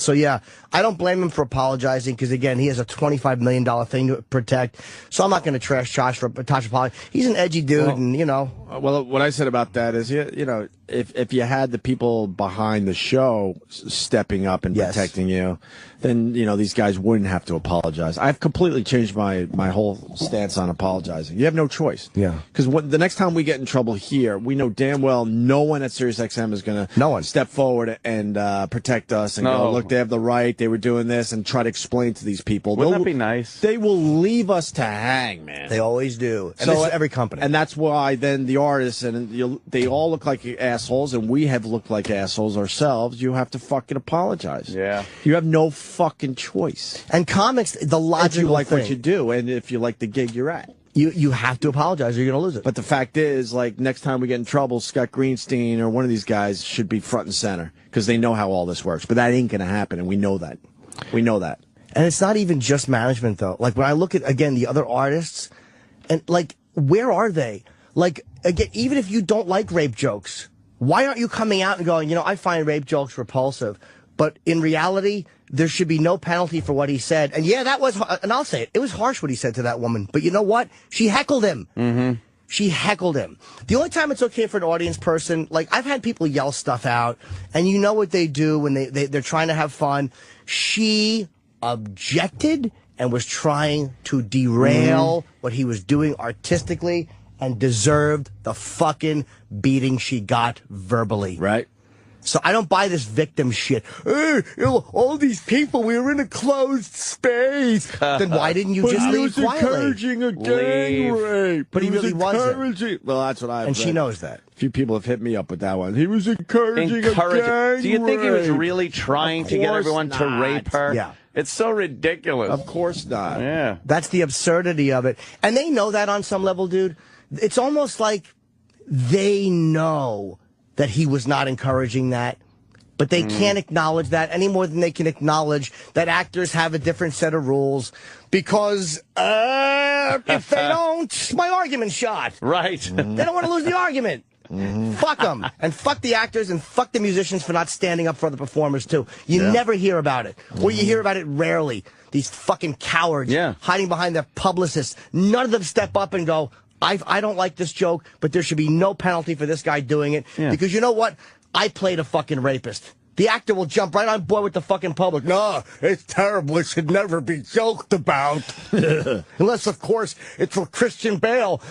So, yeah, I don't blame him for apologizing because, again, he has a $25 million thing to protect. So I'm not going to trash Tosh for apology. He's an edgy dude, and, you know. Well, what I said about that is, you know, if you had the people behind the show stepping up and protecting you, then, you know, these guys wouldn't have to apologize. I've completely changed my whole stance on apologizing. You have no choice. Yeah. Because the next time we get in trouble here, we know damn well no one at SiriusXM is going to step forward and protect us and go, look, they have the right, they were doing this, and try to explain to these people. Wouldn't that be nice? They will leave us to hang, man. They always do. And so this is every company. And that's why then the artists, and they all look like assholes, and we have looked like assholes ourselves. You have to fucking apologize. Yeah. You have no fucking choice. And comics, the logical if you like thing, what you do, and if you like the gig you're at. You have to apologize or you're going to lose it. But the fact is, like, next time we get in trouble, Scott Greenstein or one of these guys should be front and center because they know how all this works. But that ain't going to happen, and we know that. We know that. And it's not even just management, though. Like, when I look at, again, the other artists, and, like, where are they? Like, again, even if you don't like rape jokes, why aren't you coming out and going, you know, I find rape jokes repulsive. But in reality, there should be no penalty for what he said. And yeah, that was, and I'll say it was harsh what he said to that woman. But you know what? She heckled him. Mm-hmm. She heckled him. The only time it's okay for an audience person, like, I've had people yell stuff out, and you know what they do when they're trying to have fun. She objected and was trying to derail what he was doing artistically and deserved the fucking beating she got verbally. Right. So I don't buy this victim shit. Hey, you know, all these people, we were in a closed space. Then why didn't you just leave quietly? He was encouraging a gang rape. But he really wasn't. Well, that's what I've And she knows that. A few people have hit me up with that one. He was encouraging a gang rape. Do you think he was really trying to get everyone to rape her? Yeah. It's so ridiculous. Of course not. Yeah. That's the absurdity of it. And they know that on some level, dude. It's almost like they know that he was not encouraging that, but they can't acknowledge that any more than they can acknowledge that actors have a different set of rules because if they don't, my argument's shot. Right. They don't want to lose the argument. Fuck them. And fuck the actors and fuck the musicians for not standing up for the performers, too. You never hear about it. Or you hear about it rarely. These fucking cowards hiding behind their publicists. None of them step up and go, I don't like this joke, but there should be no penalty for this guy doing it. Yeah. Because you know what? I played a fucking rapist. The actor will jump right on board with the fucking public. No, it's terrible. It should never be joked about. Unless, of course, it's for Christian Bale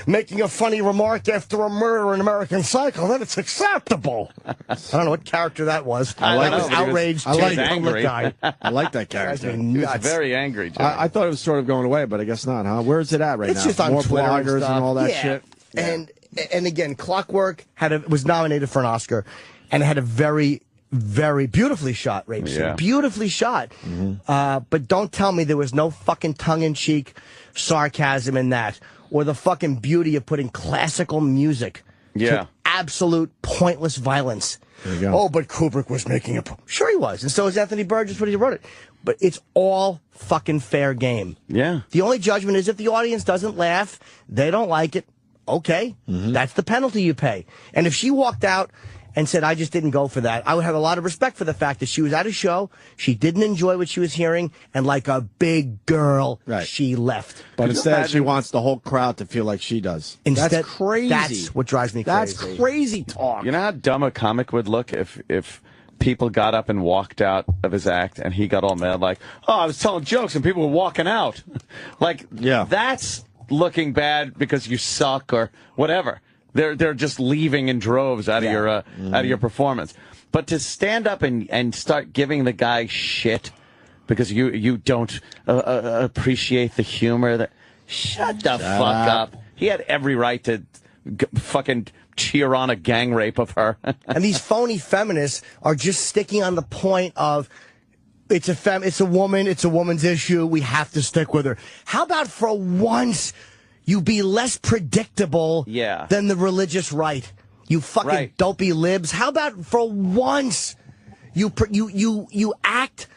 making a funny remark after a murder in American Psycho. Then it's acceptable. I don't know what character that was. I like was outraged. I like angry. Guy. I like that character. He was very angry. I thought it was sort of going away, but I guess not, huh? Where is it at right now? It's just on More Twitter bloggers and all that shit. Yeah. And again, Clockwork was nominated for an Oscar, and it had a very beautifully shot rape scene. Beautifully shot. But don't tell me there was no fucking tongue-in-cheek sarcasm in that. Or the fucking beauty of putting classical music to absolute pointless violence. There you go. Oh, but Kubrick was making a... Sure he was. And so is Anthony Burgess when he wrote it. But it's all fucking fair game. Yeah. The only judgment is if the audience doesn't laugh, they don't like it. Okay. That's the penalty you pay. And if she walked out and said, I just didn't go for that, I would have a lot of respect for the fact that she was at a show, she didn't enjoy what she was hearing, and like a big girl, she left. But instead, she wants the whole crowd to feel like she does. That's crazy. That's what drives me crazy. That's crazy talk. You know how dumb a comic would look if people got up and walked out of his act and he got all mad like, oh, I was telling jokes and people were walking out. Like, that's looking bad because you suck or whatever. They're just leaving in droves out of your performance. But to stand up and start giving the guy shit because you don't appreciate the humor, shut the fuck up. He had every right to fucking cheer on a gang rape of her. And these phony feminists are just sticking on the point of it's a woman, it's a woman's issue, we have to stick with her. How about for once you be less predictable than the religious right? You fucking dopey libs. How about for once you act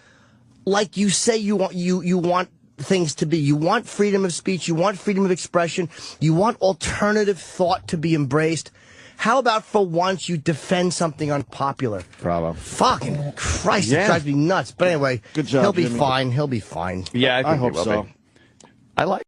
like you say you want things to be. You want freedom of speech, you want freedom of expression, you want alternative thought to be embraced. How about for once you defend something unpopular? Bravo. Fucking Christ, it drives me nuts. But anyway, good job. He'll be Jimmy. fine. He'll be fine. Yeah, I think I hope he will so. be. I like.